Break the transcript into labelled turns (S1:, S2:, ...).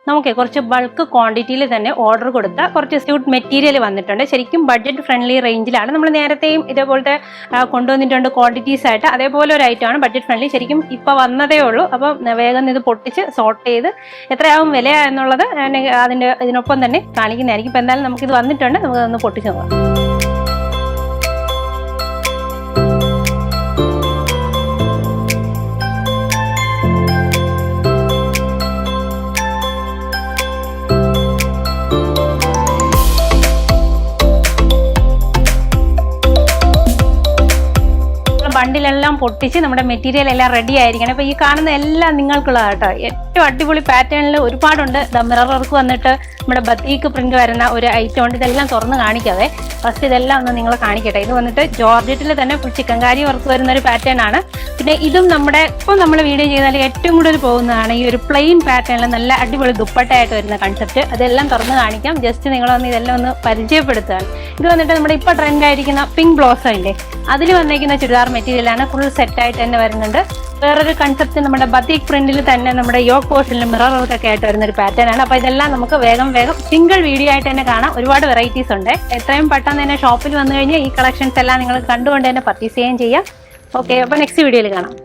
S1: നമുക്ക് കുറച്ച് ബൾക്ക് ക്വാണ്ടിറ്റിയിൽ തന്നെ ഓർഡർ കൊടുത്ത കുറച്ച് സ്യൂട്ട് മെറ്റീരിയൽ വന്നിട്ടുണ്ട്. ശരിക്കും ബഡ്ജറ്റ് ഫ്രണ്ട്ലി റേഞ്ചിലാണ്. നമ്മൾ നേരത്തെയും ഇതേപോലത്തെ കൊണ്ടുവന്നിട്ടുണ്ട് ക്വാണ്ടിറ്റീസ് ആയിട്ട്. അതേപോലെ ഒരു ഐറ്റമാണ് ബഡ്ജറ്റ് ഫ്രണ്ട്ലി. ശരിക്കും ഇപ്പൊ വന്നതേ ഉള്ളൂ. അപ്പം വേഗം ഇത് പൊട്ടിച്ച് സോർട്ട് ചെയ്ത് എത്രയാവും വില എന്നുള്ളത് ഇതിനൊപ്പം തന്നെ കാണിക്കുന്നതായിരിക്കും. ഇപ്പൊ എന്തായാലും നമുക്കിത് വന്നിട്ടുണ്ട്, നമുക്കതൊന്ന് പൊട്ടിച്ച് നോക്കാം. ബണ്ടിലെല്ലാം പൊട്ടിച്ച് നമ്മുടെ മെറ്റീരിയൽ എല്ലാം റെഡി ആയിരിക്കണം. അപ്പോൾ ഈ കാണുന്ന എല്ലാം നിങ്ങൾക്കുള്ളതാട്ടോ. ഏറ്റവും അടിപൊളി പാറ്റേണിൽ ഒരുപാടുണ്ട്. മിറർ വർക്ക് വന്നിട്ട് നമ്മുടെ ബത്തീക്ക് പ്രിന്റ് വരുന്ന ഒരു ഐറ്റം ഉണ്ട്. ഇതെല്ലാം തുറന്ന് കാണിക്കാതെ ഫസ്റ്റ് ഇതെല്ലാം ഒന്ന് നിങ്ങൾ കാണിക്കട്ടെ. ഇത് വന്നിട്ട് ജോർജറ്റിൽ തന്നെ ഫുൾ ചിക്കൻകാരി വർക്ക് വരുന്ന ഒരു പാറ്റേൺ ആണ്. പിന്നെ ഇതും നമ്മുടെ ഇപ്പോൾ നമ്മൾ വീഡിയോ ചെയ്താൽ ഏറ്റവും കൂടുതൽ പോകുന്നതാണ് ഈ ഒരു പ്ലെയിൻ പാറ്റേണിൽ നല്ല അടിപൊളി ദുപ്പട്ടയായിട്ട് വരുന്ന കൺസെപ്റ്റ്. അതെല്ലാം തുറന്ന് കാണിക്കാം. ജസ്റ്റ് നിങ്ങളൊന്ന് ഇതെല്ലാം ഒന്ന് പരിചയപ്പെടുത്തുകയാണ്. ഇത് വന്നിട്ട് നമ്മുടെ ഇപ്പോൾ ട്രെൻഡായിരിക്കുന്ന പിങ്ക് ബ്ലൗസ് ഉണ്ട്, അതിൽ വന്നിരിക്കുന്ന ചുരിദാർ മെറ്റീരിയലാണ്. ഫുൾ സെറ്റായിട്ട് തന്നെ വരുന്നുണ്ട്. വേറൊരു കൺസെപ്റ്റ് നമ്മുടെ ബത്തീക് പ്രിന്റിൽ തന്നെ നമ്മുടെ യോക്ക് പോർഷനിൽ മിറർ വർക്കൊക്കെ ആയിട്ട് വരുന്ന ഒരു പാറ്റേൺ ആണ്. അപ്പോൾ ഇതെല്ലാം നമുക്ക് വേഗം സിംഗിൾ വീഡിയോ ആയിട്ട് തന്നെ കാണാം. ഒരുപാട് വെറൈറ്റീസ് ഉണ്ട്. എത്രയും പെട്ടെന്ന് തന്നെ ഷോപ്പിൽ വന്നു കഴിഞ്ഞാൽ ഈ കളക്ഷൻസ് എല്ലാം നിങ്ങൾ കണ്ടുകൊണ്ട് തന്നെ പർച്ചേസ് ചെയ്യുകയും ചെയ്യാം. ഓക്കെ, അപ്പോൾ നെക്സ്റ്റ് വീഡിയോയിൽ കാണാം.